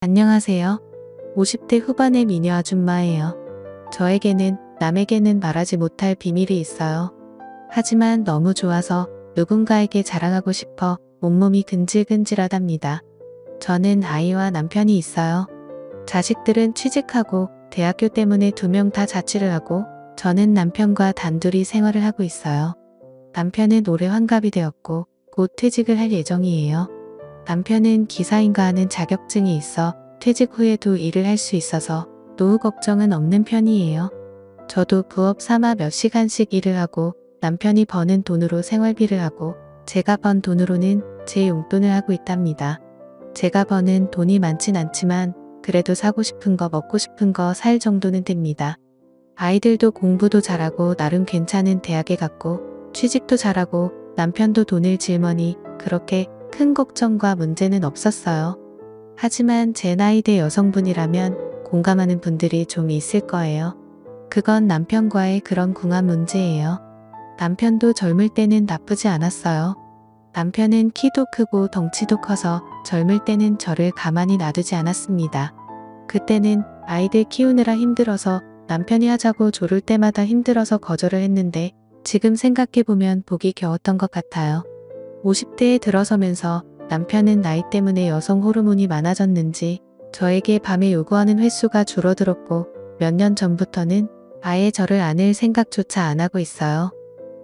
안녕하세요. 50대 후반의 미녀 아줌마예요. 저에게는 남에게는 말하지 못할 비밀이 있어요. 하지만 너무 좋아서 누군가에게 자랑하고 싶어 온몸이 근질근질하답니다. 저는 아이와 남편이 있어요. 자식들은 취직하고 대학교 때문에 2명 다 자취를 하고 저는 남편과 단둘이 생활을 하고 있어요. 남편은 올해 환갑이 되었고 곧 퇴직을 할 예정이에요. 남편은 기사인가 하는 자격증이 있어 퇴직 후에도 일을 할 수 있어서 노후 걱정은 없는 편이에요. 저도 부업 삼아 몇 시간씩 일을 하고 남편이 버는 돈으로 생활비를 하고 제가 번 돈으로는 제 용돈을 하고 있답니다. 제가 버는 돈이 많진 않지만 그래도 사고 싶은 거 먹고 싶은 거 살 정도는 됩니다. 아이들도 공부도 잘하고 나름 괜찮은 대학에 갔고 취직도 잘하고 남편도 돈을 쥘머니 그렇게 큰 걱정과 문제는 없었어요. 하지만 제 나이대 여성분이라면 공감하는 분들이 좀 있을 거예요. 그건 남편과의 그런 궁합 문제예요. 남편도 젊을 때는 나쁘지 않았어요. 남편은 키도 크고 덩치도 커서 젊을 때는 저를 가만히 놔두지 않았습니다. 그때는 아이들 키우느라 힘들어서 남편이 하자고 조를 때마다 힘들어서 거절을 했는데 지금 생각해보면 복이 겨웠던 것 같아요. 50대에 들어서면서 남편은 나이 때문에 여성 호르몬이 많아졌는지 저에게 밤에 요구하는 횟수가 줄어들었고 몇 년 전부터는 아예 저를 안을 생각조차 안 하고 있어요.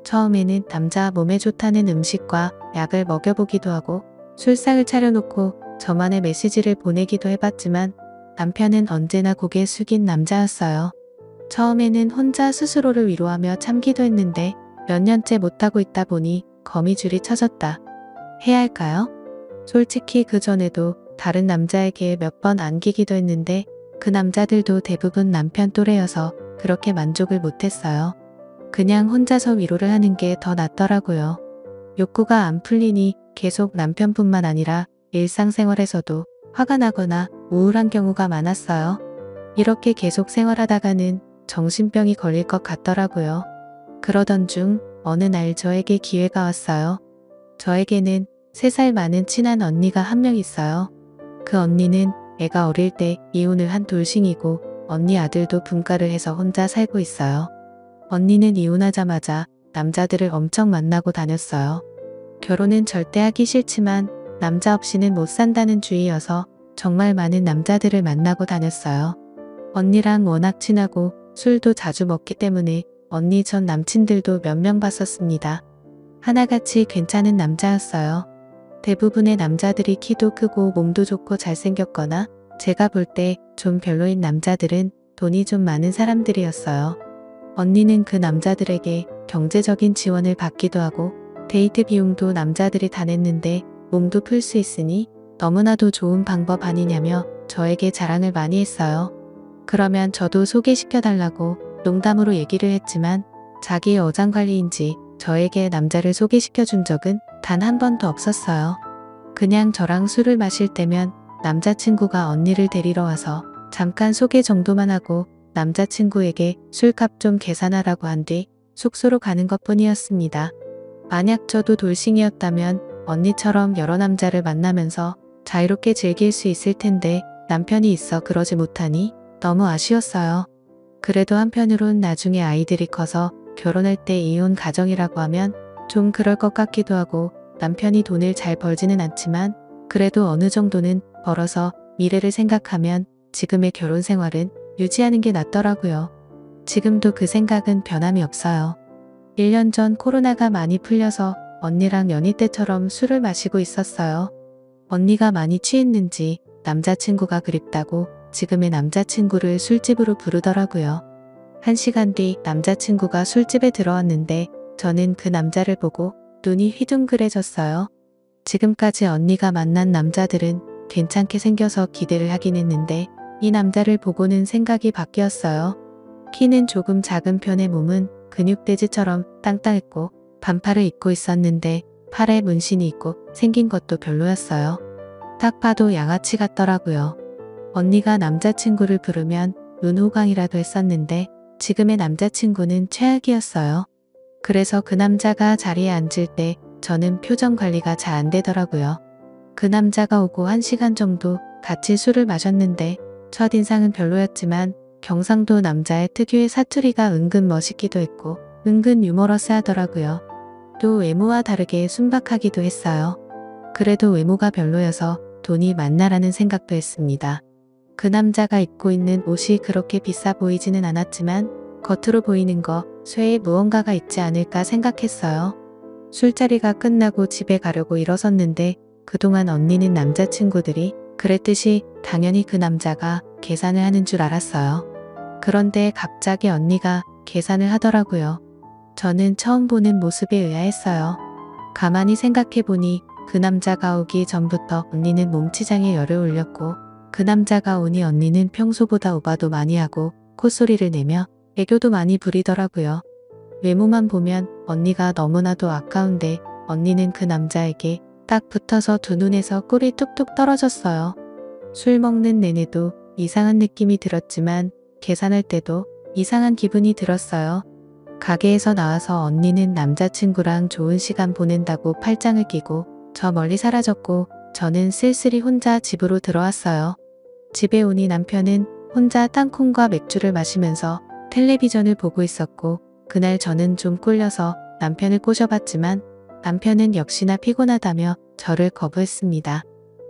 처음에는 남자 몸에 좋다는 음식과 약을 먹여보기도 하고 술상을 차려놓고 저만의 메시지를 보내기도 해봤지만 남편은 언제나 고개 숙인 남자였어요. 처음에는 혼자 스스로를 위로하며 참기도 했는데 몇 년째 못하고 있다 보니 거미줄이 쳐졌다 해야 할까요? 솔직히 그전에도 다른 남자에게 몇 번 안기기도 했는데 그 남자들도 대부분 남편 또래여서 그렇게 만족을 못했어요. 그냥 혼자서 위로를 하는 게 더 낫더라고요. 욕구가 안 풀리니 계속 남편뿐만 아니라 일상생활에서도 화가 나거나 우울한 경우가 많았어요. 이렇게 계속 생활하다가는 정신병이 걸릴 것 같더라고요. 그러던 중 어느 날 저에게 기회가 왔어요. 저에게는 3살 많은 친한 언니가 한 명 있어요. 그 언니는 애가 어릴 때 이혼을 한 돌싱이고 언니 아들도 분가를 해서 혼자 살고 있어요. 언니는 이혼하자마자 남자들을 엄청 만나고 다녔어요. 결혼은 절대 하기 싫지만 남자 없이는 못 산다는 주의여서 정말 많은 남자들을 만나고 다녔어요. 언니랑 워낙 친하고 술도 자주 먹기 때문에 언니 전 남친들도 몇 명 봤었습니다. 하나같이 괜찮은 남자였어요. 대부분의 남자들이 키도 크고 몸도 좋고 잘생겼거나 제가 볼 때 좀 별로인 남자들은 돈이 좀 많은 사람들이었어요. 언니는 그 남자들에게 경제적인 지원을 받기도 하고 데이트 비용도 남자들이 다 냈는데 몸도 풀 수 있으니 너무나도 좋은 방법 아니냐며 저에게 자랑을 많이 했어요. 그러면 저도 소개시켜달라고 농담으로 얘기를 했지만 자기의 어장관리인지 저에게 남자를 소개시켜 준 적은 단 한 번도 없었어요. 그냥 저랑 술을 마실 때면 남자친구가 언니를 데리러 와서 잠깐 소개 정도만 하고 남자친구에게 술값 좀 계산하라고 한 뒤 숙소로 가는 것뿐이었습니다. 만약 저도 돌싱이었다면 언니처럼 여러 남자를 만나면서 자유롭게 즐길 수 있을 텐데 남편이 있어 그러지 못하니 너무 아쉬웠어요. 그래도 한편으론 나중에 아이들이 커서 결혼할 때 이혼 가정이라고 하면 좀 그럴 것 같기도 하고 남편이 돈을 잘 벌지는 않지만 그래도 어느 정도는 벌어서 미래를 생각하면 지금의 결혼 생활은 유지하는 게 낫더라고요. 지금도 그 생각은 변함이 없어요. 1년 전 코로나가 많이 풀려서 언니랑 연희 때처럼 술을 마시고 있었어요. 언니가 많이 취했는지 남자친구가 그립다고 지금의 남자친구를 술집으로 부르더라고요. 1시간 뒤 남자친구가 술집에 들어왔는데 저는 그 남자를 보고 눈이 휘둥그레졌어요. 지금까지 언니가 만난 남자들은 괜찮게 생겨서 기대를 하긴 했는데 이 남자를 보고는 생각이 바뀌었어요. 키는 조금 작은 편의 몸은 근육돼지처럼 땅땅했고 반팔을 입고 있었는데 팔에 문신이 있고 생긴 것도 별로였어요. 딱 봐도 양아치 같더라고요. 언니가 남자친구를 부르면 눈호강이라도 했었는데 지금의 남자친구는 최악이었어요. 그래서 그 남자가 자리에 앉을 때 저는 표정 관리가 잘 안 되더라고요. 그 남자가 오고 1시간 정도 같이 술을 마셨는데 첫인상은 별로였지만 경상도 남자의 특유의 사투리가 은근 멋있기도 했고 은근 유머러스하더라고요. 또 외모와 다르게 순박하기도 했어요. 그래도 외모가 별로여서 돈이 많나라는 생각도 했습니다. 그 남자가 입고 있는 옷이 그렇게 비싸 보이지는 않았지만 겉으로 보이는 거 쇠에 무언가가 있지 않을까 생각했어요. 술자리가 끝나고 집에 가려고 일어섰는데 그동안 언니는 남자친구들이 그랬듯이 당연히 그 남자가 계산을 하는 줄 알았어요. 그런데 갑자기 언니가 계산을 하더라고요. 저는 처음 보는 모습에 의아했어요. 가만히 생각해보니 그 남자가 오기 전부터 언니는 몸치장에 열을 올렸고 그 남자가 오니 언니는 평소보다 오바도 많이 하고 콧소리를 내며 애교도 많이 부리더라고요. 외모만 보면 언니가 너무나도 아까운데 언니는 그 남자에게 딱 붙어서 두 눈에서 꿀이 뚝뚝 떨어졌어요. 술 먹는 내내도 이상한 느낌이 들었지만 계산할 때도 이상한 기분이 들었어요. 가게에서 나와서 언니는 남자친구랑 좋은 시간 보낸다고 팔짱을 끼고 저 멀리 사라졌고 저는 쓸쓸히 혼자 집으로 들어왔어요. 집에 오니 남편은 혼자 땅콩과 맥주를 마시면서 텔레비전을 보고 있었고 그날 저는 좀 꿀려서 남편을 꼬셔봤지만 남편은 역시나 피곤하다며 저를 거부했습니다.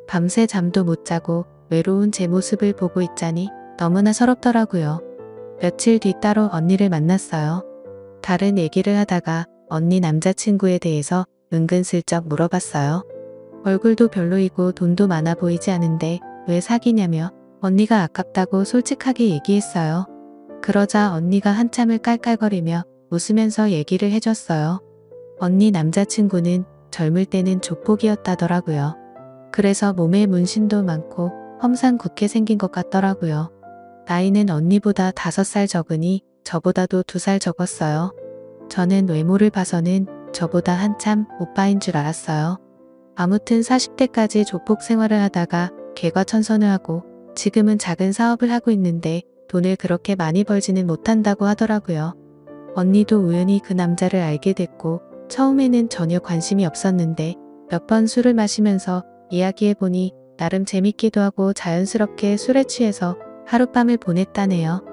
밤새 잠도 못 자고 외로운 제 모습을 보고 있자니 너무나 서럽더라고요. 며칠 뒤 따로 언니를 만났어요. 다른 얘기를 하다가 언니 남자친구에 대해서 은근슬쩍 물어봤어요. 얼굴도 별로이고 돈도 많아 보이지 않은데 왜 사귀냐며 언니가 아깝다고 솔직하게 얘기했어요. 그러자 언니가 한참을 깔깔거리며 웃으면서 얘기를 해줬어요. 언니 남자친구는 젊을 때는 조폭이었다더라고요. 그래서 몸에 문신도 많고 험상궂게 생긴 것 같더라고요. 나이는 언니보다 5살 적으니 저보다도 2살 적었어요. 저는 외모를 봐서는 저보다 한참 오빠인 줄 알았어요. 아무튼 40대까지 조폭 생활을 하다가 개과천선을 하고 지금은 작은 사업을 하고 있는데 돈을 그렇게 많이 벌지는 못한다고 하더라고요. 언니도 우연히 그 남자를 알게 됐고 처음에는 전혀 관심이 없었는데 몇 번 술을 마시면서 이야기해보니 나름 재밌기도 하고 자연스럽게 술에 취해서 하룻밤을 보냈다네요.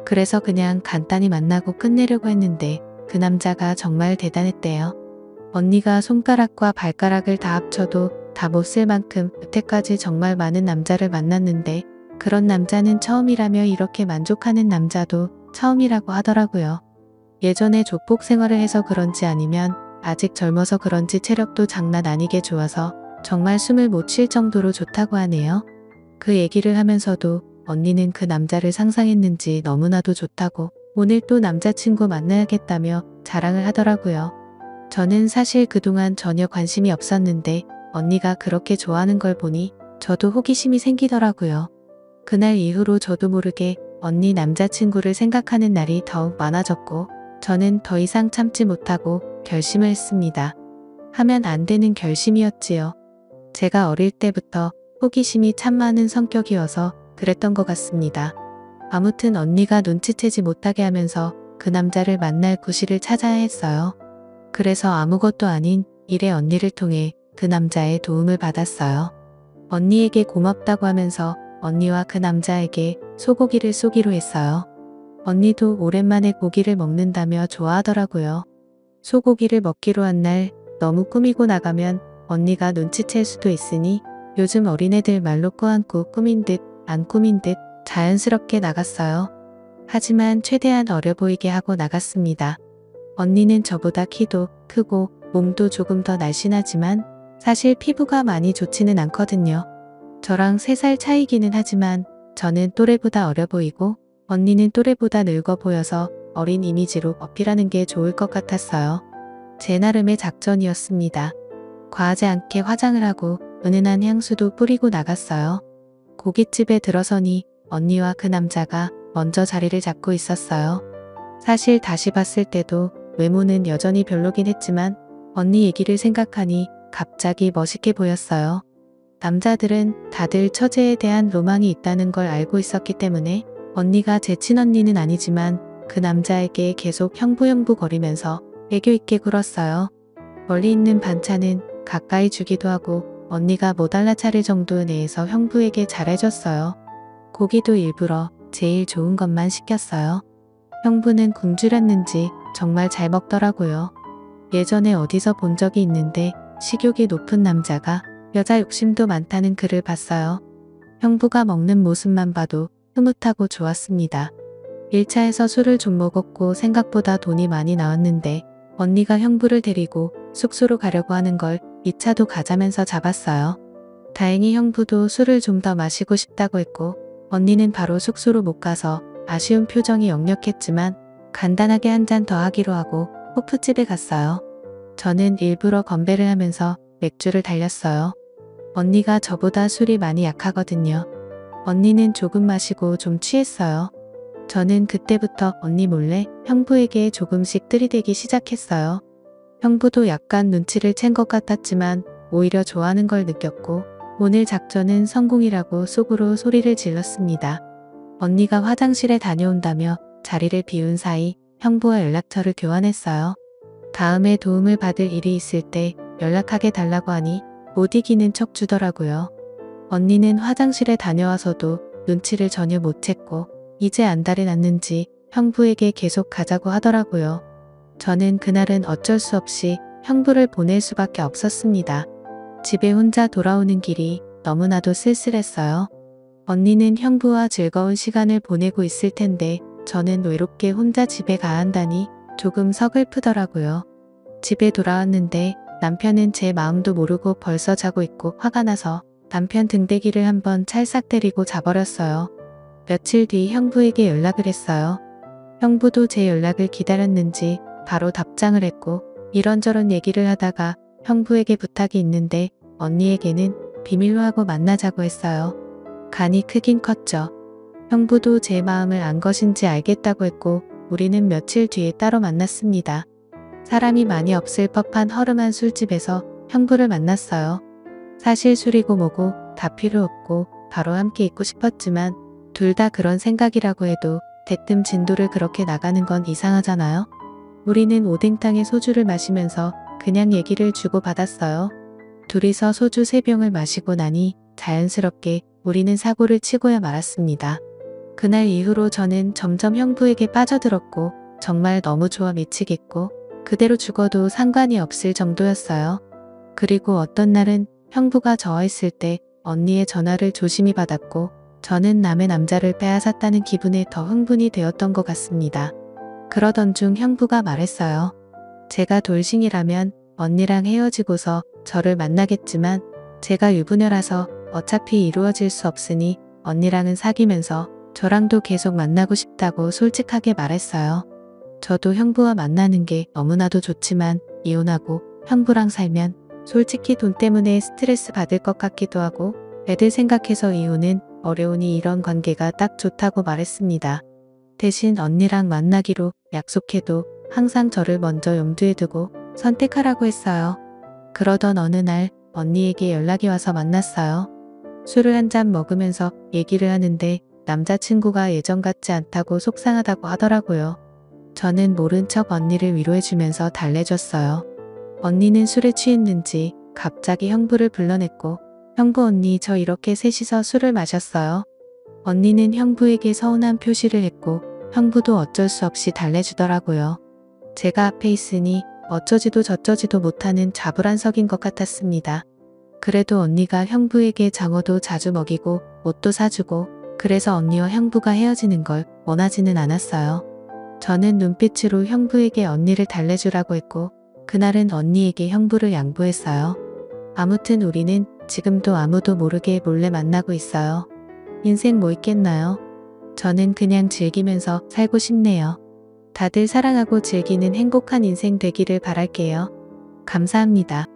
그래서 그냥 간단히 만나고 끝내려고 했는데 그 남자가 정말 대단했대요. 언니가 손가락과 발가락을 다 합쳐도 다 못 쓸 만큼 여태까지 정말 많은 남자를 만났는데 그런 남자는 처음이라며 이렇게 만족하는 남자도 처음이라고 하더라고요. 예전에 조폭 생활을 해서 그런지 아니면 아직 젊어서 그런지 체력도 장난 아니게 좋아서 정말 숨을 못 쉴 정도로 좋다고 하네요. 그 얘기를 하면서도 언니는 그 남자를 상상했는지 너무나도 좋다고 오늘 또 남자친구 만나야겠다며 자랑을 하더라고요. 저는 사실 그동안 전혀 관심이 없었는데 언니가 그렇게 좋아하는 걸 보니 저도 호기심이 생기더라고요. 그날 이후로 저도 모르게 언니 남자친구를 생각하는 날이 더욱 많아졌고 저는 더 이상 참지 못하고 결심을 했습니다. 하면 안 되는 결심이었지요. 제가 어릴 때부터 호기심이 참 많은 성격이어서 그랬던 것 같습니다. 아무튼 언니가 눈치채지 못하게 하면서 그 남자를 만날 구실을 찾아야 했어요. 그래서 아무것도 아닌 일에 언니를 통해 그 남자의 도움을 받았어요. 언니에게 고맙다고 하면서 언니와 그 남자에게 소고기를 쏘기로 했어요. 언니도 오랜만에 고기를 먹는다며 좋아하더라고요. 소고기를 먹기로 한 날 너무 꾸미고 나가면 언니가 눈치챌 수도 있으니 요즘 어린애들 말로 꾸안꾸 꾸민 듯 안 꾸민 듯 자연스럽게 나갔어요. 하지만 최대한 어려 보이게 하고 나갔습니다. 언니는 저보다 키도 크고 몸도 조금 더 날씬하지만 사실 피부가 많이 좋지는 않거든요. 저랑 3살 차이기는 하지만 저는 또래보다 어려 보이고 언니는 또래보다 늙어 보여서 어린 이미지로 어필하는 게 좋을 것 같았어요. 제 나름의 작전이었습니다. 과하지 않게 화장을 하고 은은한 향수도 뿌리고 나갔어요. 고깃집에 들어서니 언니와 그 남자가 먼저 자리를 잡고 있었어요. 사실 다시 봤을 때도 외모는 여전히 별로긴 했지만 언니 얘기를 생각하니 갑자기 멋있게 보였어요. 남자들은 다들 처제에 대한 로망이 있다는 걸 알고 있었기 때문에 언니가 제 친언니는 아니지만 그 남자에게 계속 형부형부 거리면서 애교 있게 굴었어요. 멀리 있는 반찬은 가까이 주기도 하고 언니가 못 알아차릴 정도 내에서 형부에게 잘해줬어요. 고기도 일부러 제일 좋은 것만 시켰어요. 형부는 굶주렸는지 정말 잘 먹더라고요. 예전에 어디서 본 적이 있는데 식욕이 높은 남자가 여자 욕심도 많다는 글을 봤어요. 형부가 먹는 모습만 봐도 흐뭇하고 좋았습니다. 1차에서 술을 좀 먹었고 생각보다 돈이 많이 나왔는데 언니가 형부를 데리고 숙소로 가려고 하는 걸 2차도 가자면서 잡았어요. 다행히 형부도 술을 좀 더 마시고 싶다고 했고 언니는 바로 숙소로 못 가서 아쉬운 표정이 역력했지만 간단하게 한 잔 더 하기로 하고 호프집에 갔어요. 저는 일부러 건배를 하면서 맥주를 달렸어요. 언니가 저보다 술이 많이 약하거든요. 언니는 조금 마시고 좀 취했어요. 저는 그때부터 언니 몰래 형부에게 조금씩 들이대기 시작했어요. 형부도 약간 눈치를 챈 것 같았지만 오히려 좋아하는 걸 느꼈고 오늘 작전은 성공이라고 속으로 소리를 질렀습니다. 언니가 화장실에 다녀온다며 자리를 비운 사이 형부와 연락처를 교환했어요. 다음에 도움을 받을 일이 있을 때 연락하게 달라고 하니 못 이기는 척 주더라고요. 언니는 화장실에 다녀와서도 눈치를 전혀 못 챘고 이제 안달이 났는지 형부에게 계속 가자고 하더라고요. 저는 그날은 어쩔 수 없이 형부를 보낼 수밖에 없었습니다. 집에 혼자 돌아오는 길이 너무나도 쓸쓸했어요. 언니는 형부와 즐거운 시간을 보내고 있을 텐데 저는 외롭게 혼자 집에 가야 한다니 조금 서글프더라고요. 집에 돌아왔는데 남편은 제 마음도 모르고 벌써 자고 있고 화가 나서 남편 등대기를 한번 찰싹 때리고 자버렸어요. 며칠 뒤 형부에게 연락을 했어요. 형부도 제 연락을 기다렸는지 바로 답장을 했고 이런저런 얘기를 하다가 형부에게 부탁이 있는데 언니에게는 비밀로 하고 만나자고 했어요. 간이 크긴 컸죠. 형부도 제 마음을 안 것인지 알겠다고 했고 우리는 며칠 뒤에 따로 만났습니다. 사람이 많이 없을 법한 허름한 술집에서 형부를 만났어요. 사실 술이고 뭐고 다 필요 없고 바로 함께 있고 싶었지만 둘 다 그런 생각이라고 해도 대뜸 진도를 그렇게 나가는 건 이상하잖아요. 우리는 오뎅탕에 소주를 마시면서 그냥 얘기를 주고받았어요. 둘이서 소주 3병을 마시고 나니 자연스럽게 우리는 사고를 치고야 말았습니다. 그날 이후로 저는 점점 형부에게 빠져들었고 정말 너무 좋아 미치겠고 그대로 죽어도 상관이 없을 정도였어요. 그리고 어떤 날은 형부가 저와 있을 때 언니의 전화를 조심히 받았고 저는 남의 남자를 빼앗았다는 기분에 더 흥분이 되었던 것 같습니다. 그러던 중 형부가 말했어요. 제가 돌싱이라면 언니랑 헤어지고서 저를 만나겠지만 제가 유부녀라서 어차피 이루어질 수 없으니 언니랑은 사귀면서 저랑도 계속 만나고 싶다고 솔직하게 말했어요. 저도 형부와 만나는 게 너무나도 좋지만 이혼하고 형부랑 살면 솔직히 돈 때문에 스트레스 받을 것 같기도 하고 애들 생각해서 이혼은 어려우니 이런 관계가 딱 좋다고 말했습니다. 대신 언니랑 만나기로 약속해도 항상 저를 먼저 염두에 두고 선택하라고 했어요. 그러던 어느 날 언니에게 연락이 와서 만났어요. 술을 한 잔 먹으면서 얘기를 하는데 남자친구가 예전 같지 않다고 속상하다고 하더라고요. 저는 모른 척 언니를 위로해주면서 달래줬어요. 언니는 술에 취했는지 갑자기 형부를 불러냈고 형부 언니 저 이렇게 셋이서 술을 마셨어요. 언니는 형부에게 서운한 표시를 했고 형부도 어쩔 수 없이 달래주더라고요. 제가 앞에 있으니 어쩌지도 저쩌지도 못하는 자불안석인 것 같았습니다. 그래도 언니가 형부에게 장어도 자주 먹이고 옷도 사주고 그래서 언니와 형부가 헤어지는 걸 원하지는 않았어요. 저는 눈빛으로 형부에게 언니를 달래주라고 했고 그날은 언니에게 형부를 양보했어요. 아무튼 우리는 지금도 아무도 모르게 몰래 만나고 있어요. 인생 뭐 있겠나요? 저는 그냥 즐기면서 살고 싶네요. 다들 사랑하고 즐기는 행복한 인생 되기를 바랄게요. 감사합니다.